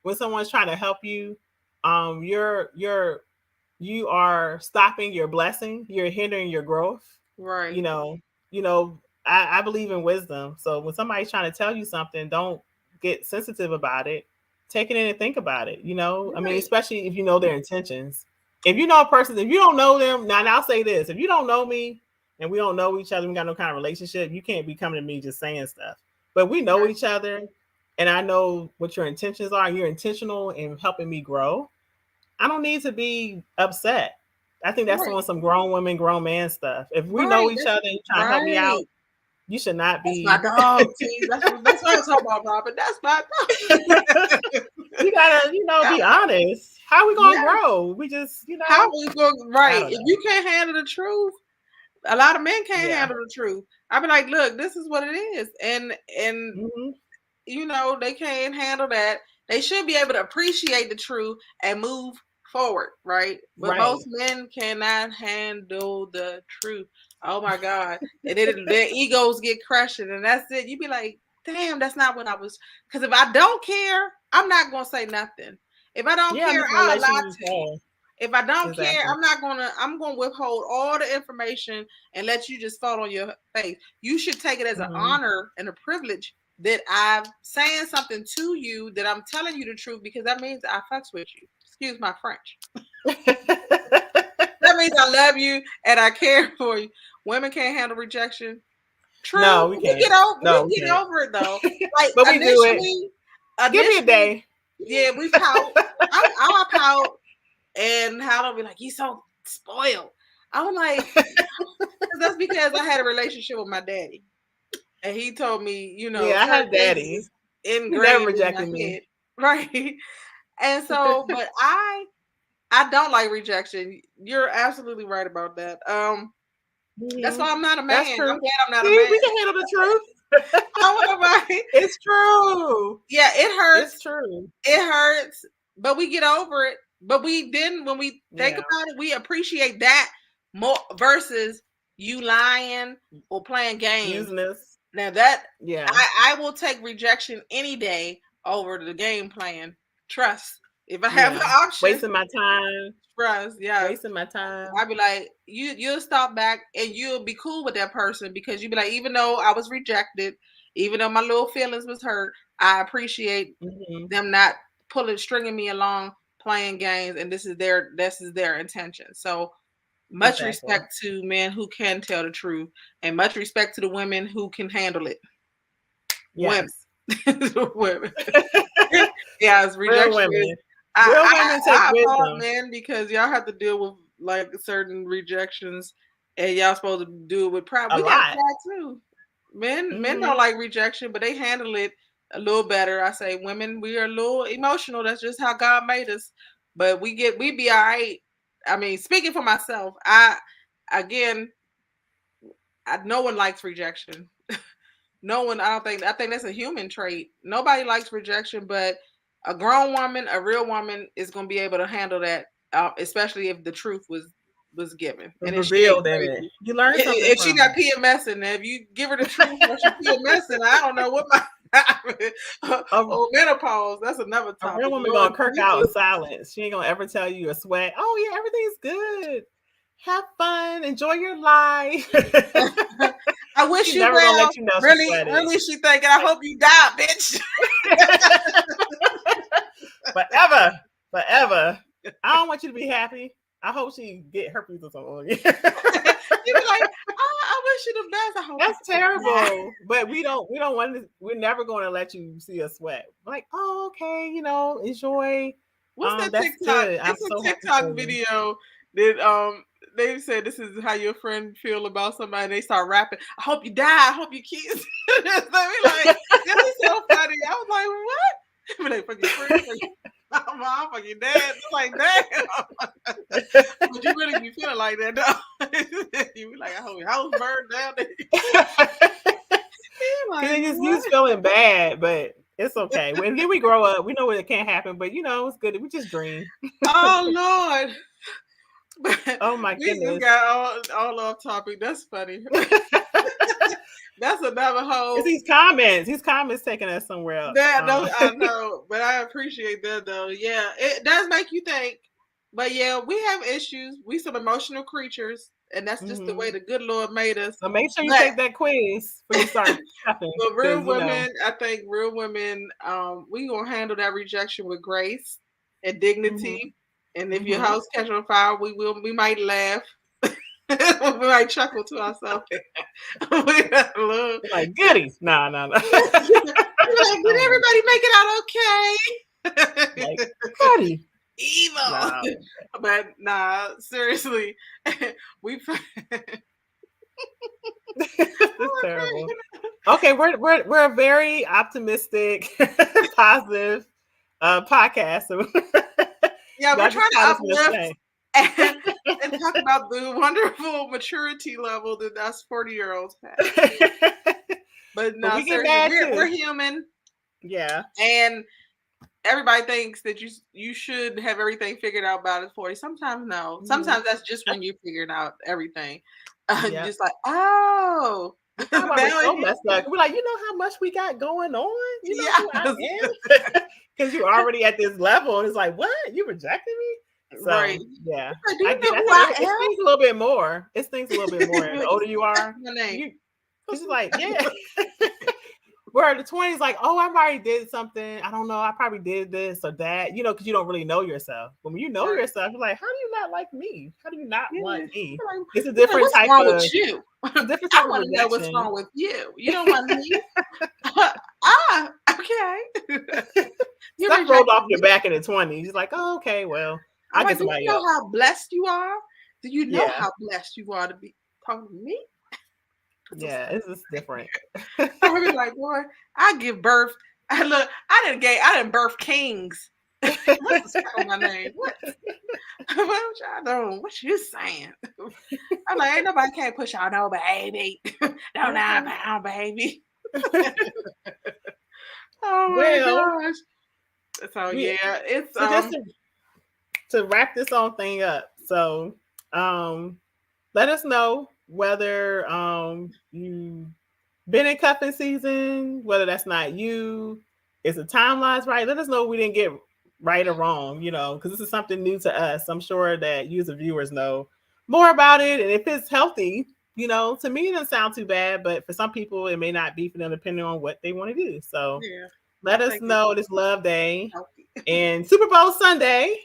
when someone's trying to help you, you are stopping your blessing. You're hindering your growth. You Right, know, I believe in wisdom. So when somebody's trying to tell you something, don't get sensitive about it. Take it in and think about it. I mean, right, especially if you know their intentions. If you know a person, if you don't know them, now I'll say this: if you don't know me and we don't know each other, we got no kind of relationship, you can't be coming to me just saying stuff. But we know right, each other, and I know what your intentions are. You're intentional in helping me grow. I don't need to be upset. I think that's right, on some grown women, grown man stuff. If we know right. each That's other and you trying to help me right. out, you should not That's my be. dog. See, that's what I'm talking about, Robert. That's my dog. You gotta, be honest. How are we gonna Yeah. grow? We just, How we going I right? don't If know. you can't handle the truth, a lot of men can't Yeah. handle the truth. I be like, look, this is what it is, and Hmm. they can't handle that. They should be able to appreciate the truth and move forward, right? But Right. most men cannot handle the truth. Oh my God. And then their egos get crushed, and that's it. You be like, damn, that's not what I was. Because if I don't care, I'm not going to say nothing. If I don't Yeah, I'm care, just gonna I'll let lie you to you. know. If I don't care, Exactly. I'm gonna withhold all the information and let you just fall on your face. You should take it as an Hmm. honor and a privilege that I'm saying something to you, that I'm telling you the truth, because that means I fucks with you. Excuse my French. That means I love you and I care for you. Women can't handle rejection. True. No, we can't. No, we get over it though. Like but we do it. Give me a initially, day. yeah, we pout. I'll pout, and Hal will be like, "You so spoiled." I'm like, that's because I had a relationship with my daddy, and he told me, Yeah, I had daddy. Ingrained He never in my rejected me. head, right? And so, but I don't like rejection. You're absolutely right about that. That's why I'm not a man. That's true. I'm glad I'm not a See, man. we can handle the truth. Right. It's true. Yeah, it hurts. It's true. It hurts, but we get over it. But when we think about it, we appreciate that more versus you lying or playing games. Using this. Now that I will take rejection any day over the game plan. Trust. If I have an option, wasting my time. Trust, wasting my time. I'd be like, you'll stop back and you'll be cool with that person, because you'd be like, even though I was rejected, even though my little feelings was hurt, I appreciate them not stringing me along, playing games, and this is their intention. So much respect to men who can tell the truth, and much respect to the women who can handle it. Yes. Women. Yes, rejection. Real women. Real women take wisdom, man, because y'all have to deal with like certain rejections, and y'all supposed to do it with pride. We got pride too. Men don't like rejection, but they handle it a little better. I say women, we are a little emotional. That's just how God made us. But we be all right. I mean, speaking for myself, no one likes rejection. No one, I think that's a human trait. Nobody likes rejection, but a grown woman, a real woman, is going to be able to handle that, especially if the truth was given and revealed in it. You learn something. If she got PMSing, if you give her the truth or she PMSing, I don't know what or menopause. That's another topic. A real woman gonna kirk out in silence. She ain't gonna ever tell you a sweat. Oh yeah, everything's good. Have fun. Enjoy your life. I wish She's you never well. Gonna let you know really, she thinking, I hope you die, bitch. Forever. I don't want you to be happy. I hope she get herpes or something. You be like, oh, I wish you the best. I hope that's terrible. But we don't want to. We're never going to let you see a sweat. We're like, oh, okay, enjoy. What's that TikTok? It's a TikTok video that they said this is how your friend feel about somebody. They start rapping. I hope you die. I hope you kiss. Like, this is so funny. I was like, what? But they fucking friend. I'm fucking dad. It's like, damn. But you really be feeling like that, though. You be like, I hope your house burned down. Like, you feeling bad, but it's okay. When we grow up, we know it can't happen, but it's good. We just dream. Oh Lord. Oh my goodness. We just got all off topic. That's funny. That's another whole. It's these comments taking us somewhere else. I know, but I appreciate that though. Yeah, it does make you think. But yeah, we have issues. We some emotional creatures, and that's just the way the good Lord made us. So make sure you take that quiz when you start shopping. But real women, I think real women, we gonna handle that rejection with grace and dignity. And if your house catch on fire, we might laugh. We might chuckle to ourselves. Like goodies. No. Like, did everybody make it out okay? Like, goody. Evil. No. But nah, seriously. It's terrible. Okay, we're a very optimistic, positive podcast. Yeah, we're trying to uplift and talk about the wonderful maturity level that us 40-year-olds have. But no, we're human. Yeah. And everybody thinks that you should have everything figured out by the 40. Sometimes no. Sometimes that's just when you figured out everything. Just like, oh. We're so messed up. We're like, how much we got going on? Who I am? Because you're already at this level, and it's like, what? You rejected me? So, right. Yeah. It stings a little bit more. It stings a little bit more. The older you are, it's like, yeah. Where the 20s, like, oh, I already did something. I don't know. I probably did this or that, because you don't really know yourself. But when you know Right. yourself, you're like, how do you not like me? How do you not Yeah. want me? Like, It's a you're like, different what's type wrong with of you? it's a different I type of want to know what's rejection. wrong with you. You don't want me. Okay. You Stuff rolled off rejected your me. back in the 20s. You're like, oh, okay, well, I'm I'll like, get do you somebody know else. how blessed you are? Do you know Yeah. how blessed you are to be talking to me? Yeah, it's just different. I was like, boy, I give birth. I didn't birth kings. What's the stuff on my name? What? What y'all doing? What you saying? I'm like, ain't nobody can't push y'all no baby. No 9-pound baby. Oh my Well, gosh. So we yeah, it's so just to wrap this whole thing up. So, let us know whether you been in cuffing season, whether that's not you, is the timelines right? Let us know we didn't get right or wrong, because this is something new to us. I'm sure that you as the viewers know more about it. And if it's healthy, to me it doesn't sound too bad, but for some people it may not be for them depending on what they want to do. So yeah, I let us think it's know this love day healthy. and Super Bowl Sunday.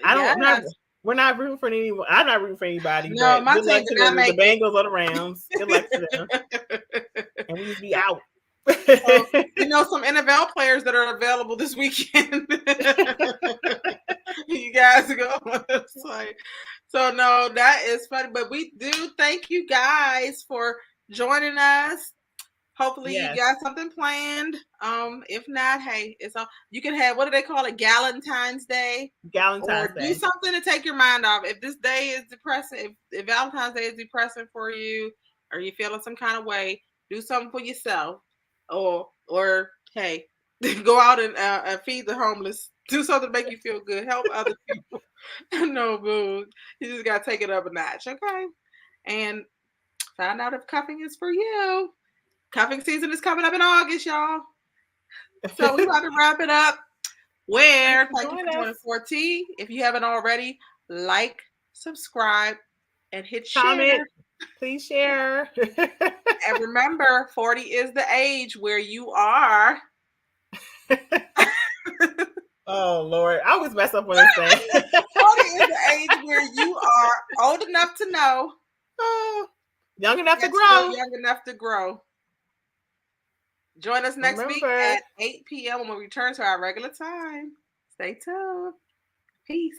I don't not Yes. we're not rooting for anyone. I'm not rooting for anybody, No, but my good team luck did to not the make Bengals or the Rams. Good luck to them. it. And we just be out. So we know some NFL players that are available this weekend. You guys go on the website. So no, that is funny. But we do thank you guys for joining us. Hopefully you Yes. got something planned. If not, hey, it's all you can have. What do they call it? Valentine's Day, Valentine's or do Day. something to take your mind off. If this day is depressing, if Valentine's Day is depressing for you, or you feeling some kind of way, do something for yourself, or hey, go out and feed the homeless. Do something to make you feel good. Help other people. No, boo. You just gotta take it up a notch, okay? And find out if cuffing is for you. Cuffing season is coming up in August, y'all. So we about to wrap it up. Thanks Where? for Thank you joining for joining us. 4T. If you haven't already, like, subscribe, and hit Comment. share. Please share. And remember, 40 is the age where you are. Oh Lord. I always mess up when I say 40 is the age where you are old enough to know, oh, young enough to yet still grow. young enough to grow. Join us next week Remember. at 8 p.m. when we return to our regular time. Stay tuned. Peace.